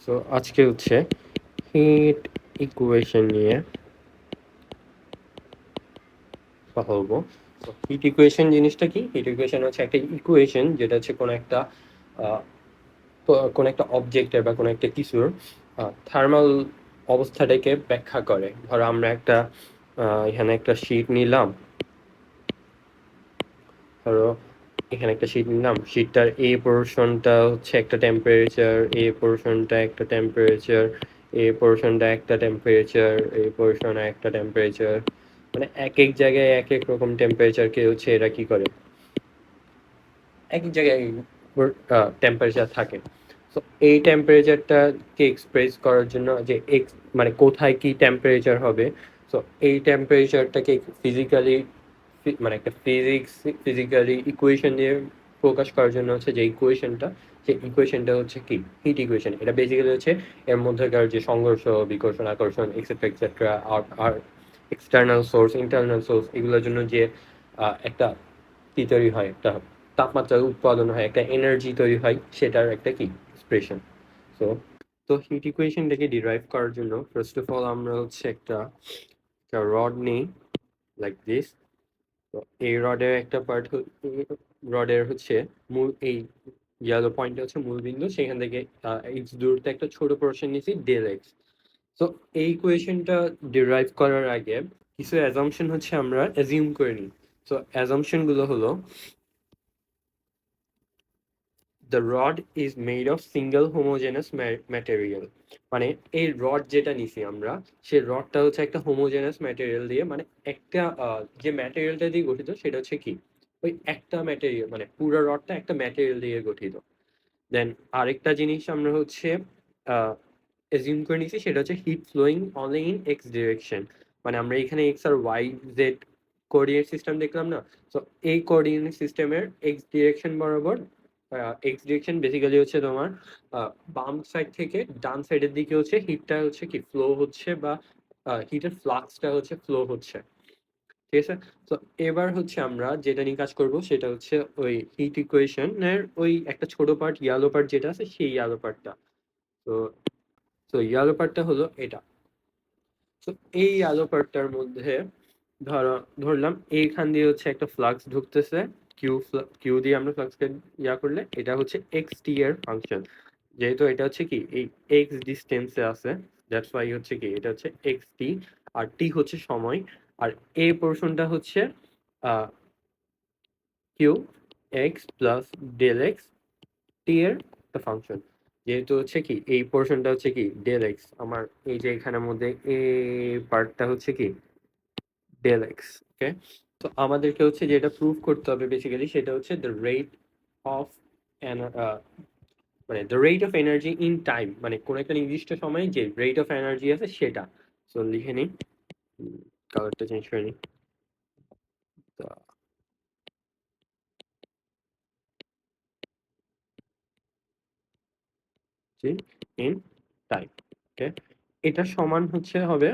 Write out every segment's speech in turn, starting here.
So আজকে হচ্ছে heat equation নিয়ে কথা বলবো। তো হিট ইকুয়েশন জিনিসটা কি? হিট ইকুয়েশন হচ্ছে একটা ইকুয়েশন যেটা হচ্ছে আহ, কোনো একটা অবজেক্টের বা কোনো একটা কিছুর থার্মাল অবস্থাটাকে ব্যাখ্যা করে। ধরো আমরা এখানে একটা শীট নিলাম। ধরো এখানে একটা শীট নিলাম, শীটটার এ পোর্শনটা হচ্ছে একটা টেম্পারেচার, এ পোর্শনটা একটা টেম্পারেচার, এ পোর্শনটা একটা টেম্পারেচার, এই পোর্শন একটা টেম্পারেচার। মানে এক এক জায়গায় এক এক রকম টেম্পারেচারকে হচ্ছে এরা কি করে, এক এক জায়গায় টেম্পারেচার থাকে। তো এই টেম্পারেচারটাকে এক্সপ্রেস করার জন্য যে এক্স মানে কোথায় কি টেম্পারেচার হবে, তো এই টেম্পারেচারটাকে ফিজিক্যালি মানে একটা ফিজিক্যালি ইকুয়েশন দিয়ে প্রকাশ করার জন্য হচ্ছে যে ইকুয়েশনটা, সেই ইকুয়েশনটা হচ্ছে কি হিট ইকুয়েশন। এটা বেসিক্যালি হচ্ছে এর মধ্যেকার যে সংঘর্ষ, বিকর্ষণ, আকর্ষণ, এক্সেট্রা এক্সেট্রা, আর এক্সটার্নাল সোর্স, ইন্টারনাল সোর্স, এগুলোর জন্য যে একটা কি তৈরি হয়, একটা তাপমাত্রা উৎপাদন হয়, একটা এনার্জি তৈরি হয়, সেটার একটা কি এক্সপ্রেশন। সো তো হিট ইকুয়েশনটাকে ডিরাইভ করার জন্য ফার্স্ট অফ অল আমরা হচ্ছে একটা রড নিই, লাইক দিস। তো এই রডের একটা পার্ট, রডের হচ্ছে মূল, এই ইয়েলো পয়েন্টটা হচ্ছে মূল বিন্দু, সেখান থেকে এক্স দূরত্বে একটা ছোট পোর্শন নিয়েছি ডেল এক্স। তো এই ইকুয়েশনটা ডিরাইভ করার আগে কিছু অ্যাজাম্পশন হচ্ছে আমরা অ্যাজিউম করে নিই। তো অ্যাজাম্পশন গুলো হলো, the rod is made of single homogeneous material. মানে এই রড যেটা নিছি আমরা, সেই রডটা হচ্ছে একটা হোমোজেনাস ম্যাটেরিয়াল দিয়ে, মানে একটা যে ম্যাটেরিয়ালটা দিয়ে গঠিত সেটা হচ্ছে কি ওই একটা ম্যাটেরিয়াল, মানে পুরো রডটা একটা ম্যাটেরিয়াল দিয়ে গঠিত। দেন আরেকটা জিনিস আমরা হচ্ছে এজিউম করে নিছি, সেটা হচ্ছে heat flowing only in X direction. মানে আমরা এখানে এক্স আর ওয়াই জেড কোঅর্ডিনেট সিস্টেম দেখলাম না, তো এই কোঅর্ডিনেট সিস্টেমের এক্স ডিরেকশন বরাবর, এক্স ডিরেকশন বেসিক্যালি হচ্ছে তোমার বাম সাইড থেকে ডান সাইডের দিকে হচ্ছে হিটটা হচ্ছে কি ফ্লো হচ্ছে, বা হিটের ফ্লাক্সটা হচ্ছে ফ্লো হচ্ছে। ঠিক আছে। তো এবার হচ্ছে আমরা যেটা নিয়ে কাজ করব সেটা হচ্ছে ওই হিট ইকুয়েশনের ওই একটা ছোট পার্ট, ইয়ালো পার্ট যেটা আছে, সেই ইয়ালো পার্টটা। তো তো ইয়ালো পার্টটা হলো এটা। তো এই আলো পার্টটার মধ্যে ধরলাম এইখান দিয়ে হচ্ছে একটা ফ্লাক্স ঢুকতেছে, কিউ দিয়ে আমরা ফ্লাক্সকে করলে এটা হচ্ছে এক্স টি এর ফাংশন। যেহেতু এটা হচ্ছে কি এই এক্স ডিস্টেন্সে আছে, দ্যাটস ওয়াই হচ্ছে কি এটা হচ্ছে এক্স টি, আর টি হচ্ছে সময়, আর এই পোর্শনটা হচ্ছে Q X plus del X T এর একটা ফাংশন। যেহেতু হচ্ছে কি এই পোর্শনটা হচ্ছে কি ডেল এক্স, আমার এই যে এখানের মধ্যে এই পার্টটা হচ্ছে কি ডেল এক্স। ওকে। তো আমাদেরকে হচ্ছে যেটা প্রুভ করতে হবে বেসিক্যালি সেটা হচ্ছে দ্য রেট অফ মানে the rate of energy in time, মানে কোন একটা নির্দিষ্ট সময়ে যে রেট অফ এনার্জি আছে সেটা। সো লিখে নিই, কালারটা চেঞ্জ করে নিই, ইন টাইম। ওকে। এটা সমান হচ্ছে হবে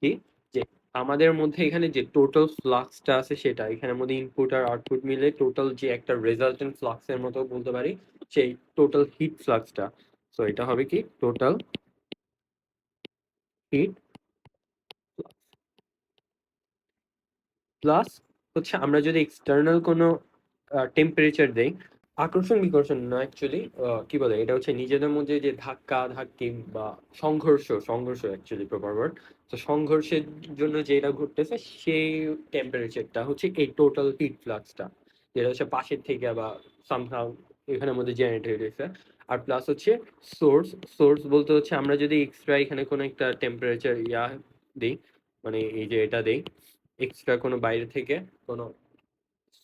কি, যে আমাদের মধ্যে এখানে যে টোটাল ফ্লাক্সটা আছে সেটা, এখানের মধ্যে ইনপুট আর আউটপুট মিলে টোটাল যে একটা রেজাল্টেন্ট ফ্লাক্সের মতো বলতে পারি, সেই টোটাল হিট ফ্লাক্সটা। সো এটা হবে কি টোটাল হিট প্লাস হচ্ছে আমরা যদি এক্সটার্নাল কোনো টেম্পারেচার দেই, আকর্ষণ বিকর্ষণ না অ্যাকচুয়ালি, কি বলে এটা হচ্ছে নিজেদের মধ্যে যে ধাক্কা ধাক্কি বা সংঘর্ষ অ্যাকচুয়ালি প্রপার ওয়ার্ড। তো সংঘর্ষের জন্য যেটা ঘটতেছে সেই টেম্পারেচারটা হচ্ছে এই টোটাল হিট ফ্লাক্সটা, যেটা হচ্ছে পাশের থেকে বা সামহাউ এখানের মধ্যে জেনারেট হয়ে গেছে। আর প্লাস হচ্ছে সোর্স, সোর্স বলতে হচ্ছে আমরা যদি এক্সট্রা এখানে কোনো একটা টেম্পারেচার দিই, মানে এই যে এটা দেই, এক্সট্রা কোনো বাইরে থেকে কোনো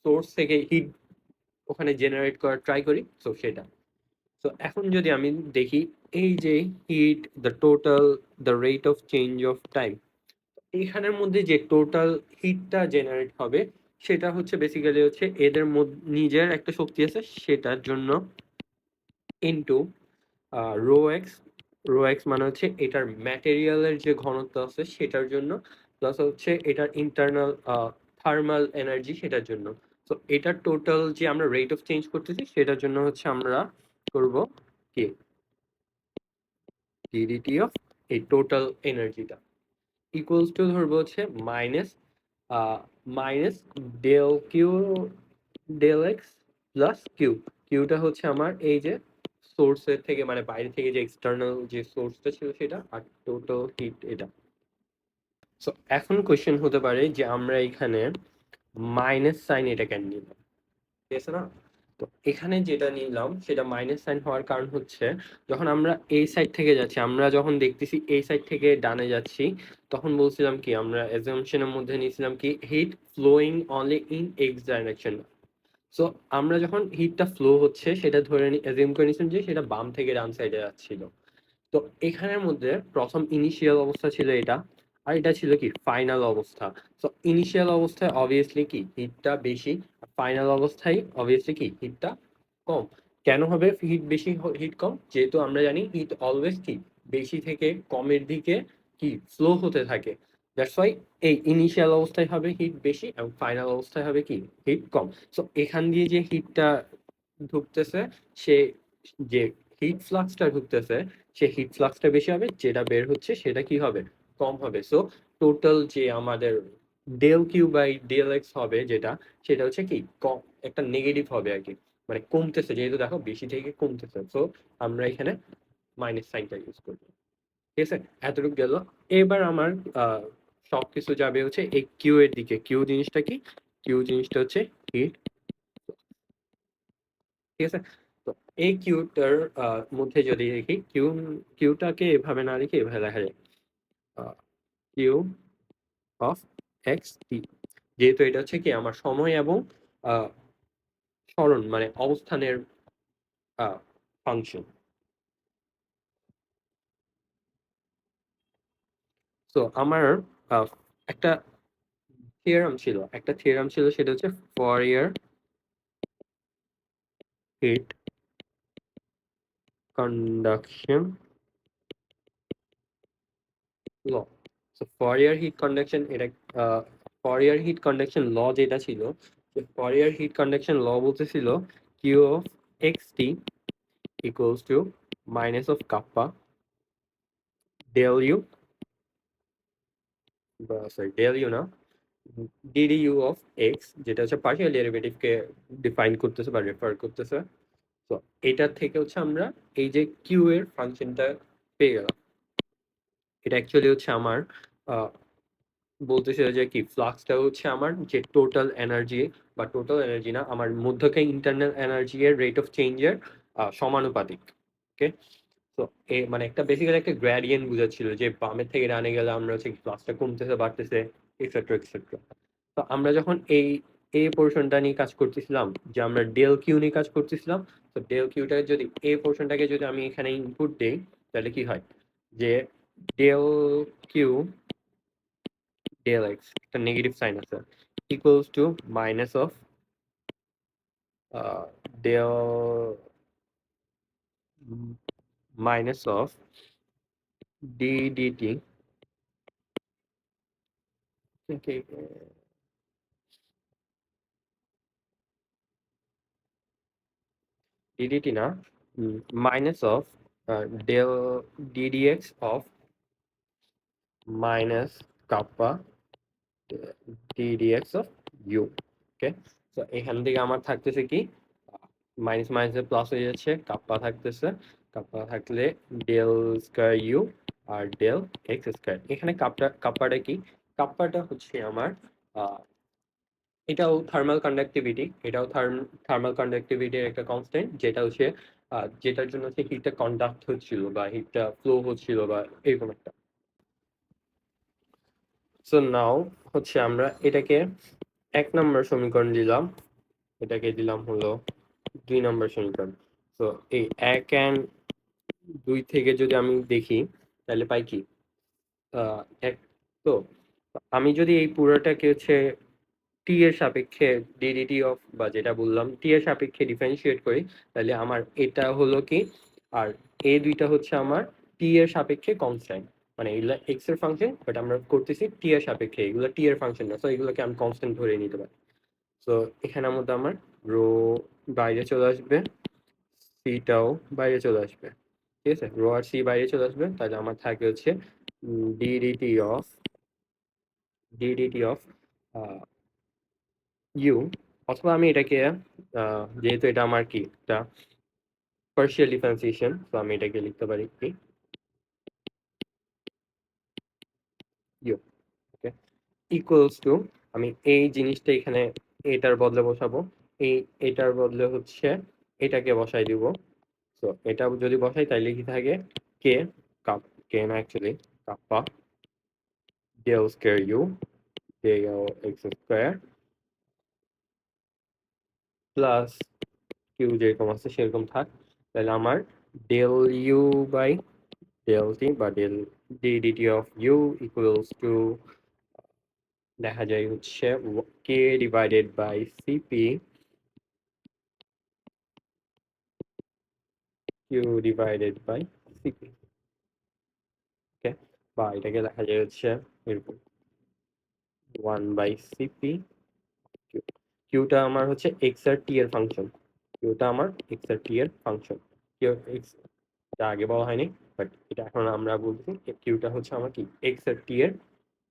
সোর্স থেকে হিট ওখানে জেনারেট করার ট্রাই করি, তো সেটা। তো এখন যদি আমি দেখি এই যে heat, the total, the rate of change of time, এখানের মধ্যে যে টোটাল হিটটা জেনারেট হবে সেটা হচ্ছে বেসিক্যালি হচ্ছে এদের মধ্যে নিজের একটা শক্তি আছে সেটার জন্য into rho X. Rho X মানে হচ্ছে এটার ম্যাটেরিয়ালের যে ঘনত্ব আছে সেটার জন্য, প্লাস হচ্ছে এটার ইন্টারনাল থার্মাল এনার্জি সেটার জন্য। তো এটার টোটাল যে আমরা রেট অফ চেঞ্জ করতেছি সেটার জন্য হচ্ছে আমরা করব কি ডিডিটি অফ এই টোটাল এনার্জিটা ইকুয়ালস টু ধরবো হচ্ছে minus minus del Q del X plus Q. কিউটা হচ্ছে আমার এই যে সোর্সের থেকে মানে বাইরে থেকে যে এক্সটার্নাল যে সোর্সটা ছিল সেটা, আর টোটাল হিট এটা। সো এখন কোয়েশ্চেন হতে পারে যে আমরা এখানে মাইনাস সাইন এটা কেন নিলাম, ঠিক আছে না? তো এখানে যেটা নিলাম সেটা মাইনাস সাইন হওয়ার কারণ হচ্ছে যখন আমরা এই সাইড থেকে যাচ্ছি, আমরা যখন দেখতেছি এই সাইড থেকে ডানে যাচ্ছি, তখন বলছিলাম কি আমরা অ্যাজাম্পশনের মধ্যে নিয়েছিলাম কি heat flowing only in X direction. So আমরা যখন হিটটা ফ্লো হচ্ছে সেটা ধরে অ্যাজিউম করে নিয়েছিলাম যে সেটা বাম থেকে ডান সাইডে যাচ্ছিল। তো এখানের মধ্যে প্রথম ইনিশিয়াল অবস্থা ছিল এটা, আর এটা ছিল কি ফাইনাল অবস্থা। তো ইনিশিয়াল অবস্থায় অবভিয়াসলি কি হিটটা বেশি, ফাইনাল অবস্থায় অবভিয়াসলি কি হিটটা কম। কেন হবে হিট বেশি হিট কম? যেহেতু আমরা জানি হিট অলওয়েজ কি বেশি থেকে কমের দিকে কি ফ্লো হতে থাকে। দ্যাটস ওয়াই এই ইনিশিয়াল অবস্থায় হবে হিট বেশি এবং ফাইনাল অবস্থায় হবে কি হিট কম। সো এখান দিয়ে যে হিটটা ঢুকতেছে, সে যে হিট ফ্লাক্সটা ঢুকতেছে সে হিট ফ্লাক্সটা বেশি হবে, যেটা বের হচ্ছে সেটা কি হবে কম হবে। সো টোটাল যে আমাদের del Q by del X হবে যেটা, সেটা হচ্ছে কি কম একটা নেগেটিভ হবে আর কি, মানে কমতেছে, যেহেতু দেখো বেশি থেকে কমতেছে। সো আমরা এখানে মাইনাস সাইনটা ইউজ করবো, ঠিক আছে? এতটুকু গেল। এবার আমার আহ সবকিছু যাবে হচ্ছে এই কিউ এর দিকে। কিউ জিনিসটা কি? কিউ জিনিসটা হচ্ছে হিট, ঠিক আছে? তো এই কিউটার মধ্যে যদি দেখি কিউটাকে এভাবে না লিখে এভাবে লেখা যায় কিউ অফ এক্স টি, যেহেতু এটা হচ্ছে কি আমার সময় এবং আহ, সরণ মানে অবস্থানের ফাংশন। তো আমার আহ, একটা থিওরাম ছিল সেটা হচ্ছে ফরিয়ার হিট কন্ডাকশন ল। সো ফরিয়ার হিট কন্ডাকশন এটা ফরিয়ার হিট কন্ডাকশন ল যেটা ছিল, ফরিয়ার হিট কন্ডাকশন ল বলতেছিল Q of X T equals to minus of kappa del u, sorry del u না, ddu of x, যেটা হচ্ছে পার্শিয়াল ডেরিভেটিভকে ডিফাইন করতেছে বা রেফার করতেছে। তো এটা থেকে হচ্ছে আমরা এই যে কিউ এর ফাংশনটা পেয়ে গেলাম। এটা অ্যাকচুয়ালি হচ্ছে আমার বলতেছে যে কি ফ্লাক্সটা হচ্ছে আমার যে টোটাল এনার্জি, বা টোটাল এনার্জি না, আমার মধ্যকে ইন্টারনাল এনার্জি এর রেট অফ চেঞ্জের সমানুপাতিক। ওকে, তো মানে একটা বেসিক্যালি একটা গ্রেডিয়েন্ট বুঝাচ্ছিল যে বামের থেকে ডানে গেলে আমরা হচ্ছে ক্লাসটা কমতেছে বাড়তেছে এক্সেট্রা এক্সেট্রা। তো আমরা যখন এই পোর্শনটা নিয়ে কাজ করতেছিলাম, যে আমরা ডেল কিউ নিয়ে কাজ করতেছিলাম, তো ডেল কিউটাকে যদি এই পোর্শনটাকে যদি আমি এখানে ইনপুট দেই, তাহলে কি হয় যে ডেল কিউ ডেল এক্স একটা নেগেটিভ সাইন আছে equals to minus of del minus of D D T, D D T না, minus of del D D X of minus kappa D D X of U. Okay, তো এখান থেকে আমার থাকতেছে কি মাইনাস মাইনাসে প্লাস হয়ে যাচ্ছে, কাপ্পা থাকতেছে, কাপ্পা থাকলে ডেল স্কয়ার ইউ আর ডেল এক্স স্কয়ার। এখানে কাপ্পাটা কি? কাপ্পাটা হচ্ছে আমার এটাও থার্মাল কন্ডাক্টিভিটি, এটাও থার্মাল কন্ডাক্টিভিটির একটা কনস্ট্যান্ট, যেটা হচ্ছে যেটার জন্য হচ্ছে হিটটা কন্ডাক্ট হচ্ছিল বা হিটটা ফ্লো হচ্ছিল বা এরকম একটা। সো নাও হচ্ছে আমরা এটাকে 1 নম্বর সমীকরণ দিলাম, এটাকে দিলাম হলো 2 নম্বর সমীকরণ। তো এই 1 and 2 থেকে যদি আমি দেখি তাহলে পাই কি এক। তো আমি যদি এই পুরোটাকে হচ্ছে টি এর সাপেক্ষে ডিডিটি অফ বা যেটা বললাম টি এর সাপেক্ষে ডিফারেন্সিয়েট করি, তাহলে আমার এটা হলো কি, আর এই দুইটা হচ্ছে আমার টি এর সাপেক্ষে কনস্ট্যান্ট, মানে এগুলা এক্স এর ফাংশন বাট আমরা করতেছি টি এর সাপেক্ষে, এগুলো টি এর ফাংশন না, তো এগুলোকে আমি কনস্ট্যান্ট ধরে নিতে পারি। তো এখানের মধ্যে আমার রো বাইরে চলে আসবে, সিটাও বাইরে চলে আসবে। ঠিক আছে, রো আর সি বাইরে চলে আসবে, তাহলে আমার থাকে হচ্ছে DDT of DDT of U, অথবা আমি এটাকে যেহেতু এটা আমার কি একটা পার্শিয়াল ডিফারেন্সিয়েশন, তো আমি এটাকে লিখতে পারি কি ইউ। ওকে, ইকুয়ালস টু, আমি এই জিনিসটা এখানে এটার বদলে বসাবো, এই এটার বদলে হচ্ছে এটাকে বসাই দিব। তো এটা যদি বসাই তাইলে কি থাকে কে, কাপ, কে না actually kappa del square U del X square plus Q যেরকম আছে সেরকম থাক। তাহলে আমার del U by del T বা del D D T of U equals to দেখা যায় হচ্ছে K divided by C P Q divided by C P. Okay, বা এটাকে দেখা যায় হচ্ছে এরকম 1/cp কিউ। কিউটা আমার হচ্ছে এক্স আর টি এর ফাংশন, কিউটা আমার এক্স আর টি এর ফাংশন। কিউ এক্স, এটা আগে বলা হয়নি, বাট এটা এখন আমরা বলছি কিউটা হচ্ছে আমার কি এক্স আর টি এর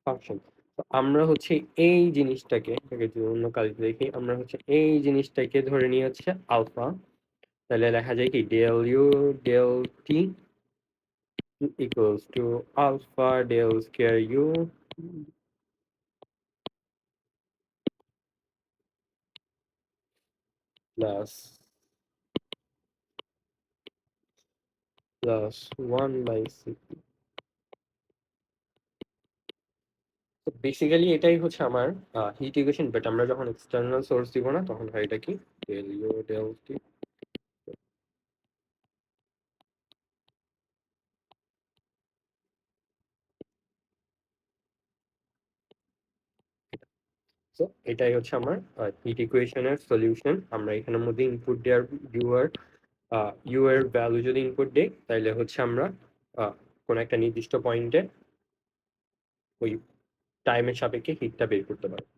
ফাংশন। তো আমরা হচ্ছে এই জিনিসটাকে, এটাকে যদি অন্য কালিতে দেখি, আমরা হচ্ছে এই জিনিসটাকে ধরে নিয়ে হচ্ছে আলফা। তাহলে লেখা যায় কি del U del T equals to alpha del square U plus plus 1/c। তো বেসিক্যালি এটাই হচ্ছে আমার হিট ইকুয়েশন, বাট আমরা যখন এক্সটার্নাল সোর্স দিব না তখন হয় এটা কি ডেল ইউ ডেল টি। তো এটাই হচ্ছে আমার হিট ইকুয়েশনের সলিউশন। আমরা এখানের মধ্যে ইনপুট দেওয়ার ইউ আর ইউ এর ভ্যালু যদি ইনপুট দেই তাহলে হচ্ছে আমরা কোন একটা নির্দিষ্ট পয়েন্টে ওই টাইমের সাপেক্ষে হিটটা বের করতে পারবো।